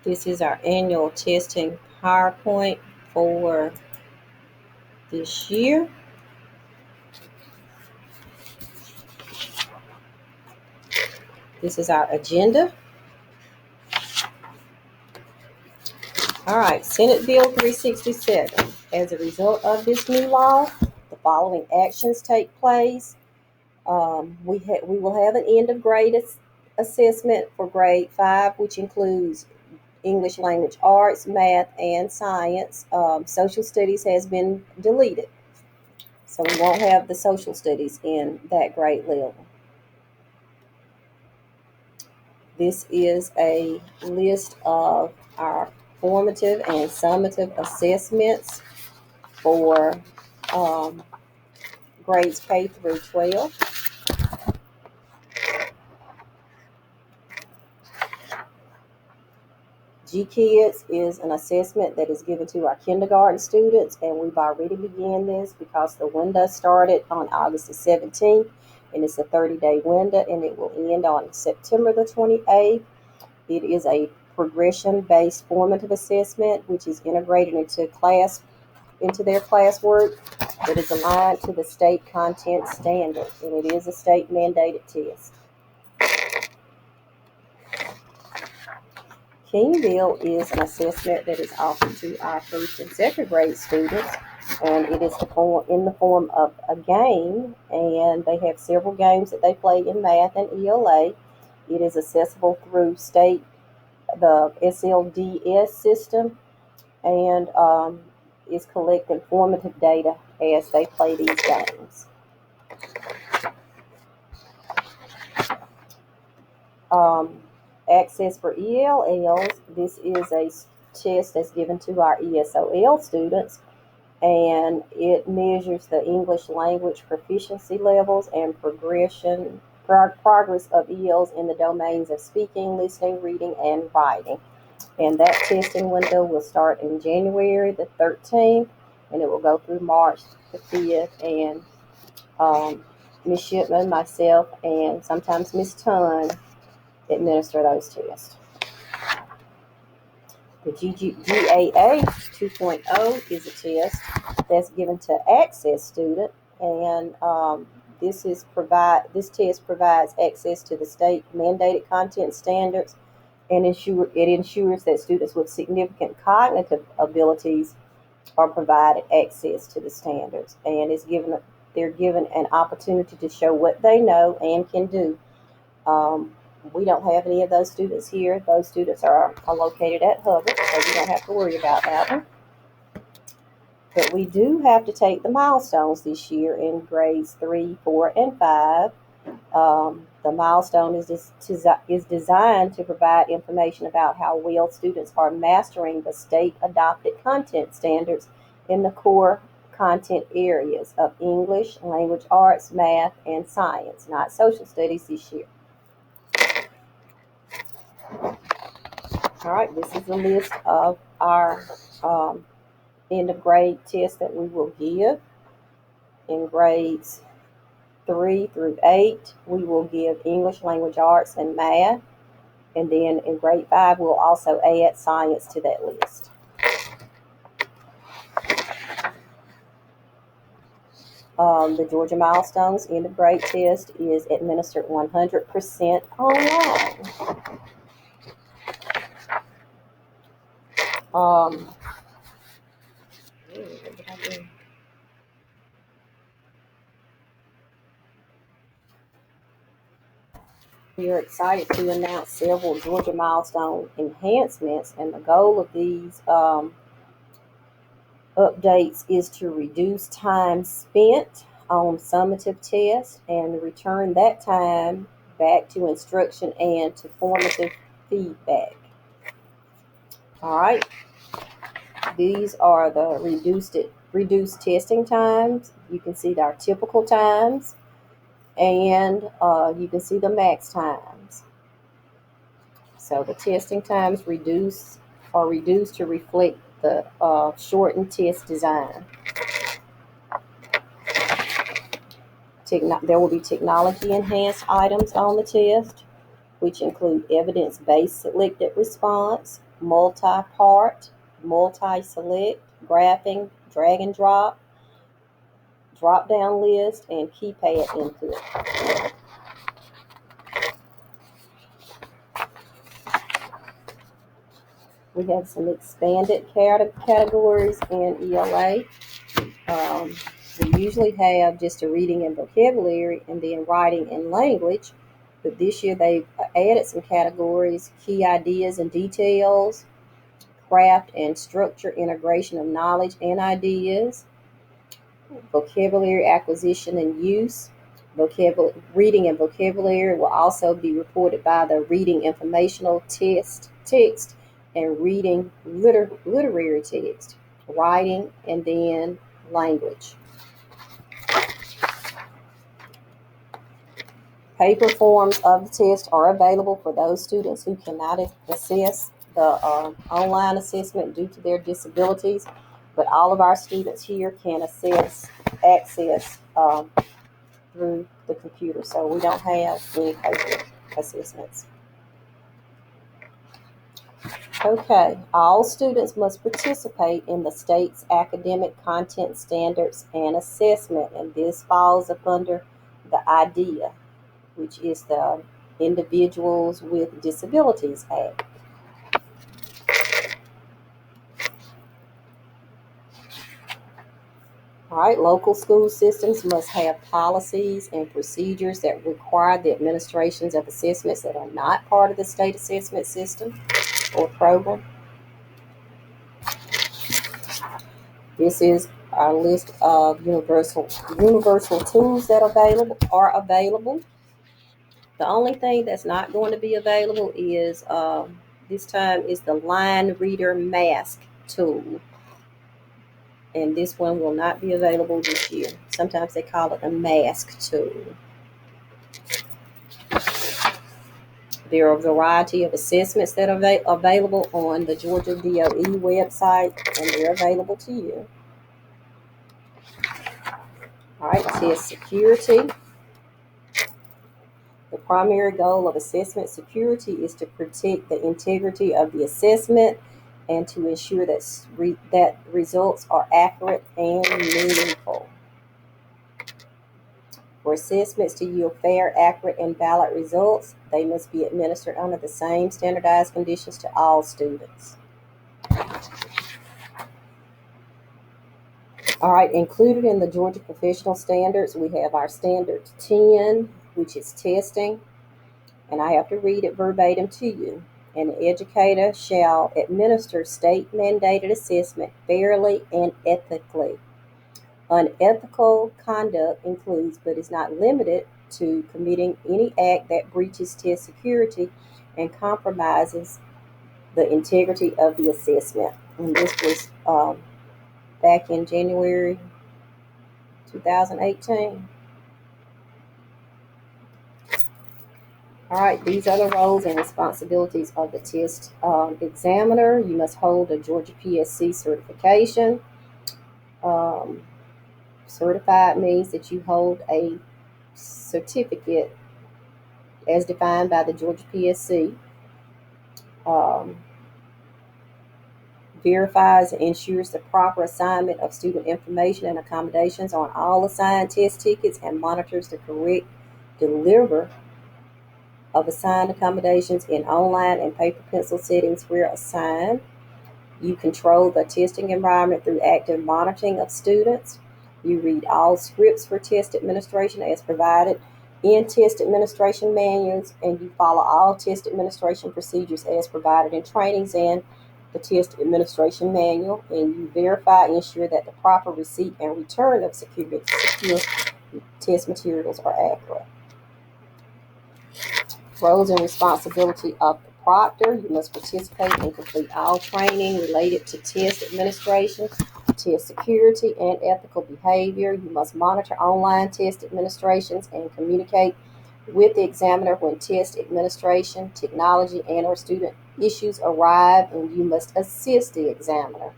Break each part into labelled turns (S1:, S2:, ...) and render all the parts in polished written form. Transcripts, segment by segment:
S1: This is our annual testing PowerPoint for this year. This is our agenda. All right, Senate Bill 367. As a result of this new law, the following actions take place. We will have an end of grade assessment for grade 5, which includes English language arts, math, and science. Social studies has been deleted, so we won't have the social studies in that grade level. This is a list of our formative and summative assessments for grades K through 12. GKids is an assessment that is given to our kindergarten students, and we've already begun this because the window started on August the 17th, and it's a 30-day window, and it will end on September the 28th. It is a progression-based formative assessment, which is integrated into their classwork that is aligned to the state content standard, and it is a state-mandated test. Kingville is an assessment that is offered to our first and second grade students, and it is in the form of a game, and they have several games that they play in math and ELA. It is accessible through the SLDS system, and is collecting formative data as they play these games. Access for ELLS. This is a test that's given to our ESOL students, and it measures the English language proficiency levels and progress of ELs in the domains of speaking, listening, reading, and writing. And that testing window will start in January the 13th, and it will go through March the 5th. And Ms. Shipman, myself, and sometimes Ms. Tunn administer those tests. The GAA 2.0 is a test that's given to Access student, and this test provides access to the state mandated content standards, and it ensures that students with significant cognitive abilities are provided access to the standards, and they're given an opportunity to show what they know and can do. We don't have any of those students here. Those students are located at Hubbard, so you don't have to worry about that one. But we do have to take the milestones this year in grades 3, 4, and 5. The milestone is designed to provide information about how well students are mastering the state-adopted content standards in the core content areas of English, language arts, math, and science, not social studies this year. All right, this is a list of our end of grade tests that we will give. In grades 3 through 8, we will give English, language arts, and math. And then in grade 5, we'll also add science to that list. The Georgia Milestones end of grade test is administered 100% online. We are excited to announce several Georgia Milestone enhancements, and the goal of these updates is to reduce time spent on summative tests and return that time back to instruction and to formative feedback. All right, these are the reduced testing times. You can see our typical times, and you can see the max times. So the testing times are reduced to reflect the shortened test design. There will be technology enhanced items on the test, which include evidence-based selected response, multi-part, multi-select, graphing, drag and drop, drop-down list, and keypad input. We have some expanded categories in ELA. We usually have just a reading and vocabulary and then writing and language, but this year they've added some categories: key ideas and details, craft and structure, integration of knowledge and ideas, vocabulary acquisition and use. Reading and vocabulary will also be reported by the reading informational text and reading literary text, writing, and then language. Paper forms of the test are available for those students who cannot access the online assessment due to their disabilities, but all of our students here can access through the computer, so we don't have any paper assessments. Okay, all students must participate in the state's academic content standards and assessment, and this falls up under the IDEA, which is the Individuals with Disabilities Act. All right, local school systems must have policies and procedures that require the administrations of assessments that are not part of the state assessment system or program. This is our list of universal tools that are available. The only thing that's not going to be available is this time is the line reader mask tool. And this one will not be available this year. Sometimes they call it a mask tool. There are a variety of assessments that are available on the Georgia DOE website, and they're available to you. All right, test security. The primary goal of assessment security is to protect the integrity of the assessment and to ensure that results are accurate and meaningful. For assessments to yield fair, accurate, and valid results, they must be administered under the same standardized conditions to all students. All right, included in the Georgia Professional Standards, we have our Standard 10, which is testing, and I have to read it verbatim to you. An educator shall administer state-mandated assessment fairly and ethically. Unethical conduct includes, but is not limited to, committing any act that breaches test security and compromises the integrity of the assessment. And this was back in January 2018. All right, these are the roles and responsibilities of the test examiner. You must hold a Georgia PSC certification. Certified means that you hold a certificate as defined by the Georgia PSC. Verifies and ensures the proper assignment of student information and accommodations on all assigned test tickets and monitors the correct delivery of assigned accommodations in online and paper pencil settings where assigned. You control the testing environment through active monitoring of students. You read all scripts for test administration as provided in test administration manuals, and you follow all test administration procedures as provided in trainings and the test administration manual, and you verify and ensure that the proper receipt and return of secure test materials are accurate. Roles and responsibility of the proctor. You must participate and complete all training related to test administration, test security, and ethical behavior. You must monitor online test administrations and communicate with the examiner when test administration, technology, and or student issues arrive, and you must assist the examiner,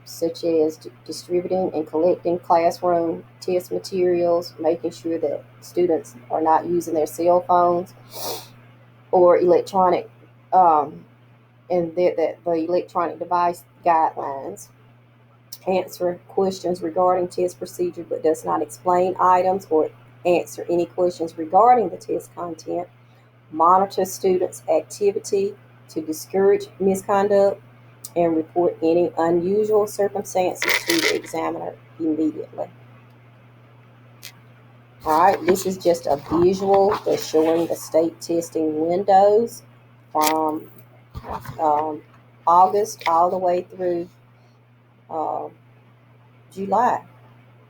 S1: such as distributing and collecting classroom test materials, making sure that students are not using their cell phones or electronic and the electronic device guidelines. Answer questions regarding test procedure but does not explain items or answer any questions regarding the test content. Monitor students' activity to discourage misconduct and report any unusual circumstances to the examiner immediately. All right, this is just a visual that's showing the state testing windows from August all the way through July,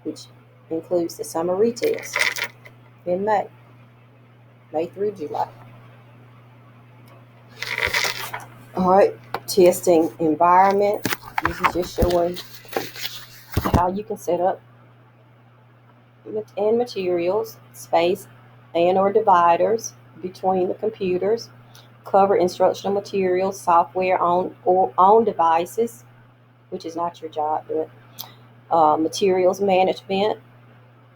S1: which includes the summer retest in May through July. All right, testing environment. This is just showing how you can set up and materials, space and or dividers between the computers, cover instructional materials, software on devices, which is not your job, but materials management,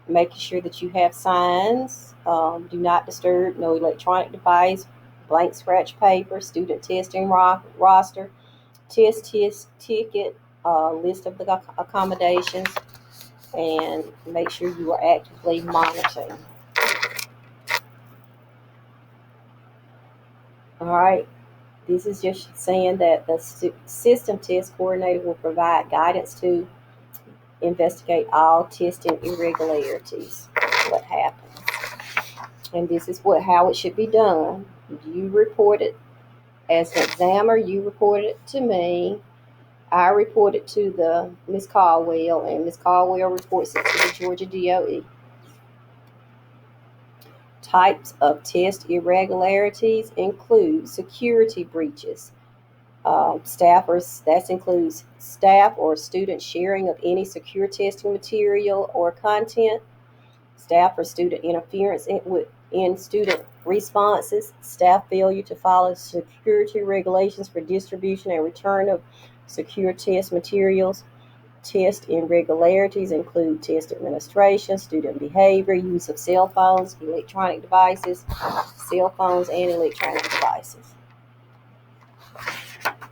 S1: making sure that you have signs, do not disturb, no electronic device, blank scratch paper, student testing roster, test ticket, list of the accommodations, and make sure you are actively monitoring. All right, this is just saying that the system test coordinator will provide guidance to investigate all testing irregularities. What happens, and this is how it should be done. You report it as an examiner. You report it to me. I report it to the Miss Caldwell, and Miss Caldwell reports it to the Georgia DOE. Types of test irregularities include security breaches. That includes staff or student sharing of any secure testing material or content, staff or student interference in student responses, staff failure to follow security regulations for distribution and return of secure test materials. Test irregularities include test administration, student behavior, use of cell phones, electronic devices, cell phones and electronic devices.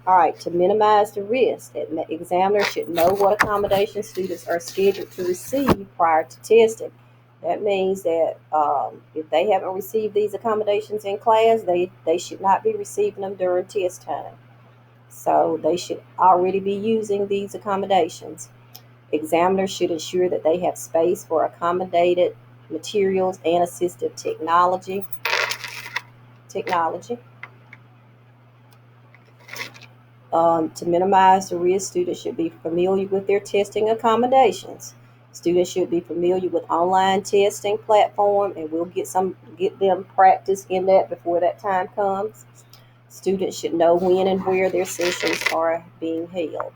S1: All right, to minimize the risk, examiners should know what accommodations students are scheduled to receive prior to testing. That means that if they haven't received these accommodations in class, they should not be receiving them during test time. So they should already be using these accommodations. Examiners should ensure that they have space for accommodated materials and assistive technology. To minimize the risk, students should be familiar with their testing accommodations. Students should be familiar with online testing platform, and we'll get them practice in that before that time comes. Students should know when and where their sessions are being held.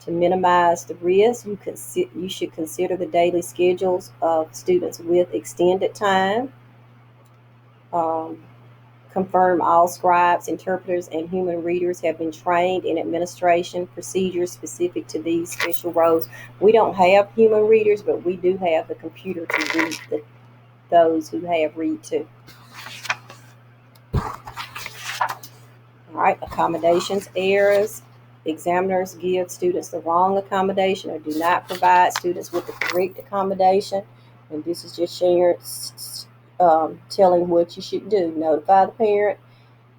S1: To minimize the risk, you should consider the daily schedules of students with extended time. Confirm all scribes, interpreters, and human readers have been trained in administration procedures specific to these special roles. We don't have human readers, but we do have the computer to read those who have read too. All right, accommodations errors. Examiners give students the wrong accommodation or do not provide students with the correct accommodation. And this is just telling what you should do. Notify the parent.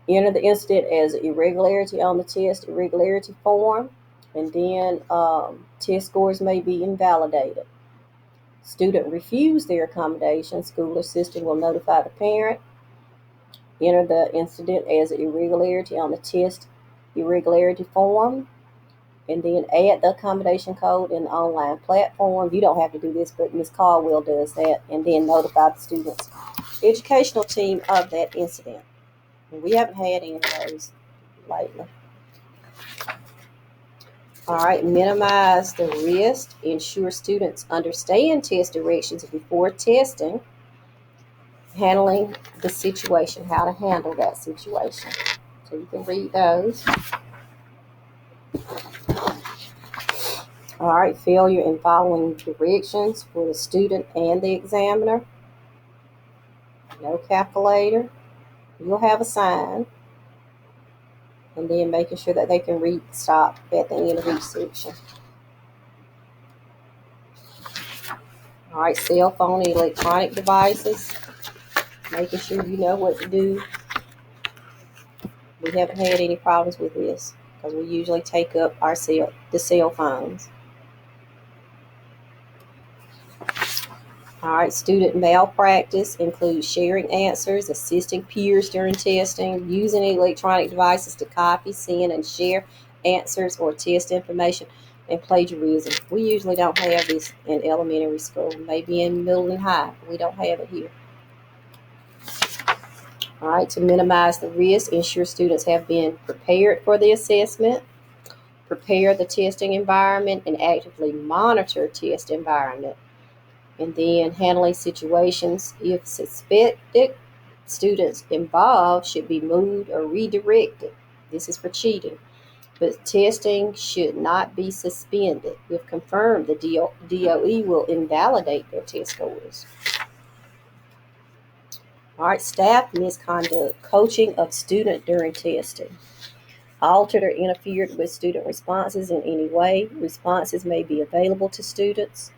S1: Enter the incident as an irregularity on the test irregularity form. And then test scores may be invalidated. Student refuse their accommodation. School assistant will notify the parent. Enter the incident as an irregularity on the test irregularity form, and then add the accommodation code in the online platform. You don't have to do this, but Ms. Caldwell does that, and then notify the students' educational team of that incident. And we haven't had any of those lately. All right, minimize the risk. Ensure students understand test directions before testing. Handling the situation, how to handle that situation. So you can read those. All right, failure in following directions for the student and the examiner. No calculator. You'll have a sign. and then making sure that they can read stop at the end of each section. All right, cell phone and electronic devices, making sure you know what to do. We haven't had any problems with this because we usually take up the cell phones. All right, student malpractice includes sharing answers, assisting peers during testing, using electronic devices to copy, send, and share answers or test information, and plagiarism. We usually don't have this in elementary school, maybe in middle and high. But we don't have it here. All right, to minimize the risk, ensure students have been prepared for the assessment, prepare the testing environment, and actively monitor test environment. And then handling situations, if suspected students involved should be moved or redirected. This is for cheating. But testing should not be suspended. If confirmed, the DOE will invalidate their test scores. All right, staff misconduct, coaching of student during testing. Altered or interfered with student responses in any way. Responses may be available to students.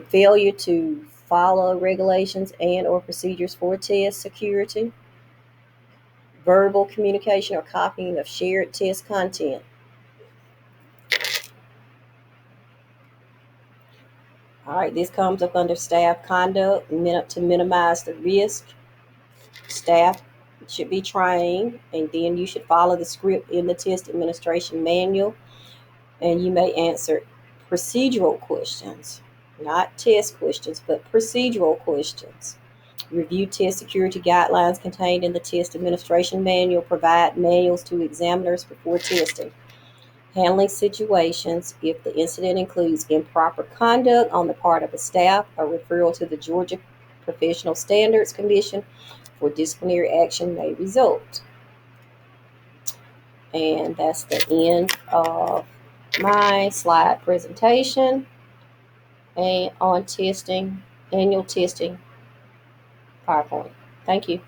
S1: Failure to follow regulations and or procedures for test security. Verbal communication or copying of shared test content. All right, this comes up under staff conduct. To minimize the risk, staff should be trained, and then you should follow the script in the test administration manual, and you may answer procedural questions, not test questions, but procedural questions. Review test security guidelines contained in the test administration manual. Provide manuals to examiners before testing. Handling situations, if the incident includes improper conduct on the part of a staff, a referral to the Georgia Professional Standards Commission for disciplinary action may result. And that's the end of my slide presentation and on testing, annual testing PowerPoint. Thank you.